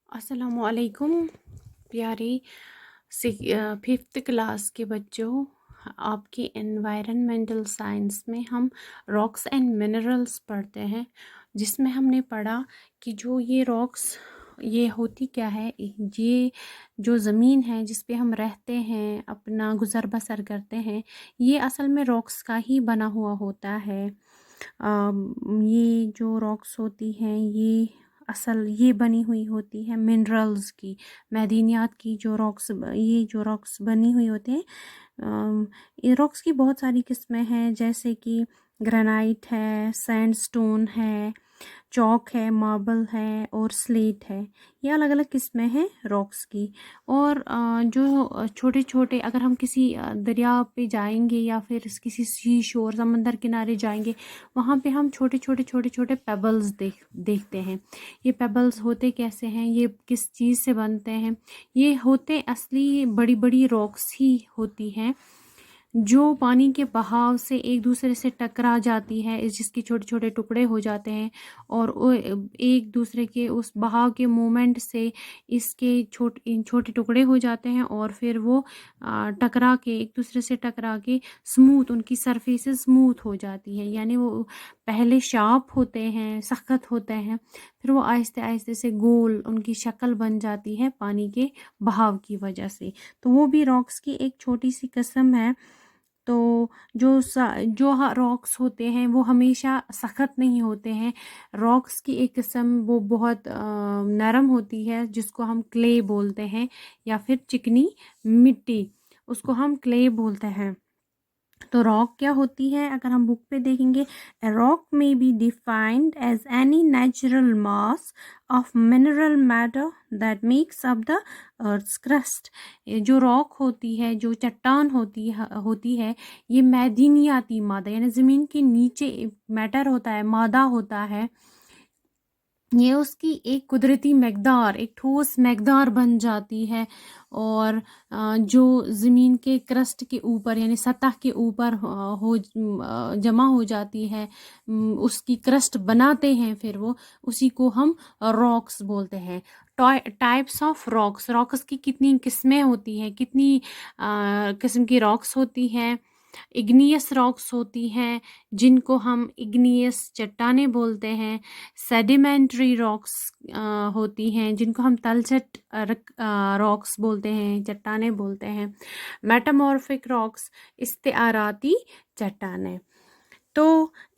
السلام علیکم پیاری 5th کلاس کے بچوں. آپ کی انوائرنمنٹل سائنس میں ہم راکس اینڈ منرلز پڑھتے ہیں، جس میں ہم نے پڑھا کہ جو یہ راکس یہ ہوتی کیا ہے. یہ جو زمین ہے جس پہ ہم رہتے ہیں، اپنا گزر بسر کرتے ہیں، یہ اصل میں راکس کا ہی بنا ہوا ہوتا ہے. یہ جو راکس ہوتی ہیں یہ بنی ہوئی ہوتی ہے منرلز کی، معدنیات کی. جو راکس بنی ہوئی ہوتے ہیں، یہ راکس کی بہت ساری قسمیں ہیں، جیسے کہ گرانائٹ ہے، سینڈ سٹون ہے، چاک ہے، ماربل ہے اور سلیٹ ہے. یہ الگ الگ قسمیں ہیں راکس کی. اور جو چھوٹے چھوٹے، اگر ہم کسی دریا پہ جائیں گے یا پھر کسی سی شور سمندر کنارے جائیں گے، وہاں پہ ہم چھوٹے چھوٹے چھوٹے چھوٹے پیبلز دیکھتے ہیں. یہ پیبلز ہوتے کیسے ہیں، یہ کس چیز سے بنتے ہیں؟ یہ ہوتے اصلی بڑی بڑی راکس ہی ہوتی ہیں جو پانی کے بہاؤ سے ایک دوسرے سے ٹکرا جاتی ہے، جس کے چھوٹے چھوٹے ٹکڑے ہو جاتے ہیں، اور ایک دوسرے کے اس بہاؤ کے مومنٹ سے اس کے چھوٹے ٹکڑے ہو جاتے ہیں، اور پھر وہ ٹکرا کے ایک دوسرے سے ٹکرا کے سموتھ، ان کی سرفیسز سموتھ ہو جاتی ہے. یعنی وہ پہلے شارپ ہوتے ہیں، سخت ہوتے ہیں، پھر وہ آہستہ آہستہ سے گول ان کی شکل بن جاتی ہے پانی کے بہاؤ کی وجہ سے. تو وہ بھی راکس کی ایک چھوٹی سی قسم ہے. تو جو راکس ہوتے ہیں وہ ہمیشہ سخت نہیں ہوتے ہیں. راکس کی ایک قسم وہ بہت نرم ہوتی ہے، جس کو ہم کلے بولتے ہیں، یا پھر چکنی مٹی، اس کو ہم کلے بولتے ہیں. تو راک کیا ہوتی ہے اگر ہم بک پہ دیکھیں گے؟ Rock may be defined as any natural mass of mineral matter that makes up the earth's crust. جو راک ہوتی ہے، جو چٹان ہوتی ہے، یہ معدنیاتی مادہ، یعنی زمین کے نیچے میٹر ہوتا ہے، مادہ ہوتا ہے. یہ اس کی ایک قدرتی مقدار، ایک ٹھوس مقدار بن جاتی ہے، اور جو زمین کے کرسٹ کے اوپر یعنی سطح کے اوپر جمع ہو جاتی ہے، اس کی کرسٹ بناتے ہیں، پھر وہ اسی کو ہم راکس بولتے ہیں. ٹائپس آف راکس کی کتنی قسمیں ہوتی ہیں، کتنی قسم کی راکس ہوتی ہیں. اگنیس راکس ہوتی ہیں، جن کو ہم اگنیس چٹانیں بولتے ہیں. سیڈیمنٹری راکس ہوتی ہیں، جن کو ہم تلچھٹ راکس بولتے ہیں، چٹانیں بولتے ہیں. میٹامورفک راکس استعاراتی چٹانیں. تو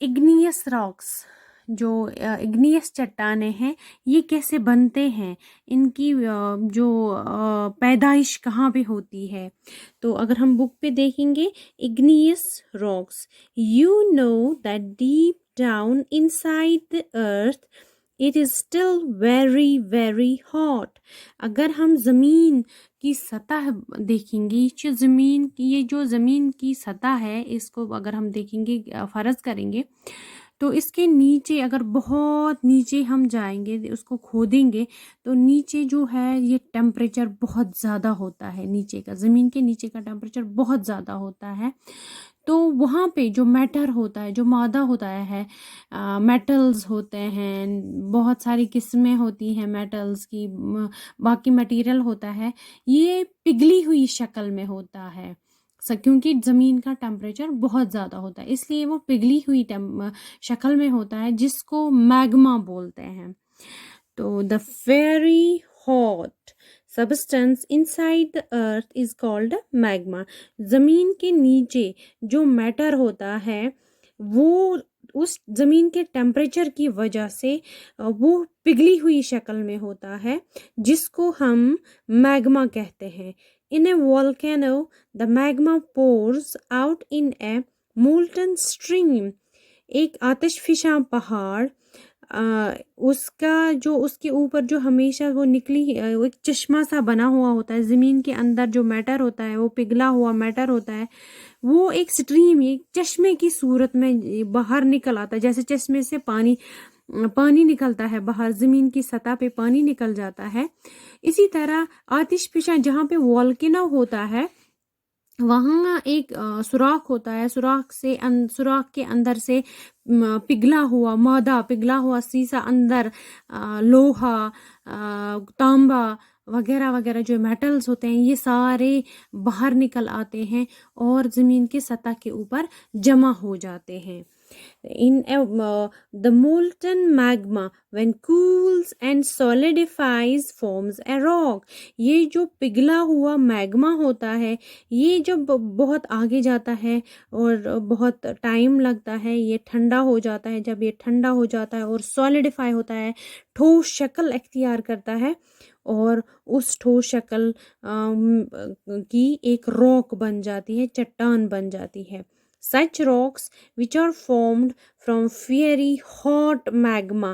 اگنیس راکس، جو اگنیس چٹانیں ہیں، یہ کیسے بنتے ہیں، ان کی جو پیدائش کہاں پہ ہوتی ہے؟ تو اگر ہم بک پہ دیکھیں گے igneous rocks, you know that deep down inside the earth it is still very very hot. اگر ہم زمین کی سطح دیکھیں گے، یہ جو زمین کی سطح ہے، اس کو اگر ہم دیکھیں گے، فرض کریں گے، تو اس کے نیچے اگر بہت نیچے ہم جائیں گے، اس کو کھودیں گے، تو نیچے جو ہے یہ ٹیمپریچر بہت زیادہ ہوتا ہے. نیچے کا، زمین کے نیچے کا ٹیمپریچر بہت زیادہ ہوتا ہے. تو وہاں پہ جو میٹر ہوتا ہے، جو مادہ ہوتا ہے، میٹلز ہوتے ہیں، بہت ساری قسمیں ہوتی ہیں میٹلز کی، باقی مٹیریل ہوتا ہے، یہ پگھلی ہوئی شکل میں ہوتا ہے، کیونکہ زمین کا ٹیمپریچر بہت زیادہ ہوتا ہے، اس لیے وہ پگھلی ہوئی شکل میں ہوتا ہے، جس کو میگما بولتے ہیں. تو the very hot substance inside the earth is called magma. زمین کے نیچے جو میٹر ہوتا ہے، وہ اس زمین کے ٹیمپریچر کی وجہ سے وہ پگھلی ہوئی شکل میں ہوتا ہے، جس کو ہم میگما کہتے ہیں. In a volcano, the magma pours out in a molten stream. ایک آتش فشاں پہاڑ، اس کے اوپر جو ہمیشہ وہ ایک چشمہ سا بنا ہوا ہوتا ہے، زمین کے اندر جو میٹر ہوتا ہے، وہ پگھلا ہوا میٹر ہوتا ہے، وہ ایک سٹریم، ایک چشمے کی صورت میں باہر نکل آتا ہے. جیسے چشمے سے پانی نکلتا ہے باہر، زمین کی سطح پہ پانی نکل جاتا ہے، اسی طرح آتش فشاں جہاں پہ والکینو ہوتا ہے، وہاں ایک سوراخ ہوتا ہے، سوراخ کے اندر سے پگھلا ہوا سیسا اندر، لوہا، تانبا وغیرہ وغیرہ جو میٹلز ہوتے ہیں یہ سارے باہر نکل آتے ہیں اور زمین کی سطح کے اوپر جمع ہو جاتے ہیں. The molten magma when cools and solidifies forms a rock. یہ جو پگھلا ہوا میگما ہوتا ہے یہ جب بہت آگے جاتا ہے اور بہت ٹائم لگتا ہے یہ ٹھنڈا ہو جاتا ہے. جب یہ ٹھنڈا ہو جاتا ہے اور سولیڈیفائی ہوتا ہے، ٹھوس شکل اختیار کرتا ہے اور اس ٹھوس شکل کی ایک راک بن جاتی ہے، چٹان بن جاتی ہے. Such rocks which are formed from fiery hot magma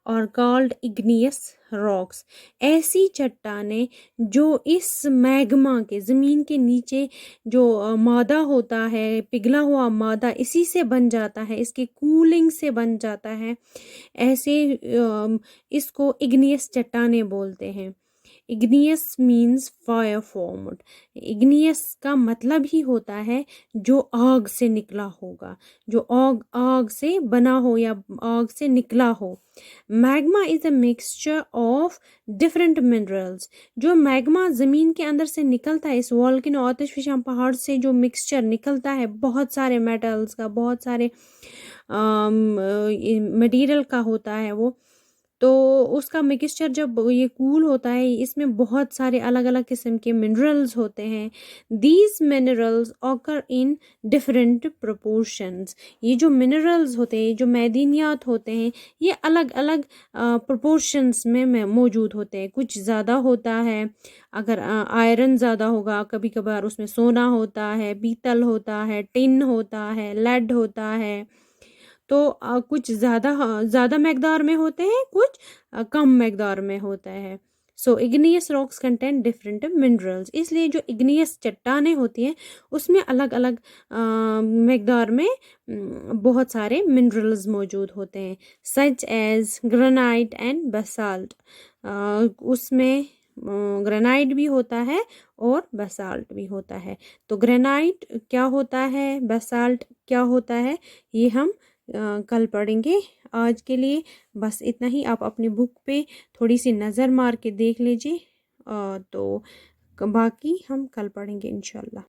are called igneous rocks. ایسی چٹانیں جو اس میگما کے زمین کے نیچے جو مادہ ہوتا ہے، پگھلا ہوا مادہ اسی سے بن جاتا ہے، اس کے کولنگ سے بن جاتا ہے، ایسے اس کو اگنیس چٹانیں بولتے ہیں. اگنیس مینز فائر فارمڈ. اگنیس کا مطلب ہی ہوتا ہے جو آگ سے نکلا ہوگا، جو آگ سے بنا ہو یا آگ سے نکلا ہو. Magma is a mixture of different minerals. جو میگما زمین کے اندر سے نکلتا ہے، اس والکینو آتش فشاں پہاڑ سے جو مکسچر نکلتا ہے بہت سارے میٹلز کا، بہت سارے مٹیریل کا ہوتا ہے وہ، تو اس کا مکسچر جب یہ کول ہوتا ہے اس میں بہت سارے الگ الگ قسم کے منرلز ہوتے ہیں. These minerals occur in different proportions. یہ جو منرلز ہوتے ہیں، جو معدنیات ہوتے ہیں، یہ الگ الگ پروپورشنز میں موجود ہوتے ہیں. کچھ زیادہ ہوتا ہے، اگر آئرن زیادہ ہوگا، کبھی کبھار اس میں سونا ہوتا ہے، پیتل ہوتا ہے، ٹن ہوتا ہے، لیڈ ہوتا ہے، تو کچھ زیادہ مقدار میں ہوتے ہیں، کچھ کم مقدار میں ہوتا ہے. سو اگنیس راکس کنٹین ڈفرینٹ منرلز. اس لیے جو اگنیس چٹانیں ہوتی ہیں اس میں الگ الگ مقدار میں بہت سارے منرلز موجود ہوتے ہیں. Such as گرانائٹ and بیسالٹ. اس میں گرانائٹ بھی ہوتا ہے اور بیسالٹ بھی ہوتا ہے. تو گرانائٹ کیا ہوتا ہے، بیسالٹ کیا ہوتا ہے، یہ ہم کل پڑھیں گے. آج کے لیے بس اتنا ہی. آپ اپنی بک پہ تھوڑی سی نظر مار کے دیکھ لیجئے، تو باقی ہم کل پڑھیں گے انشاءاللہ.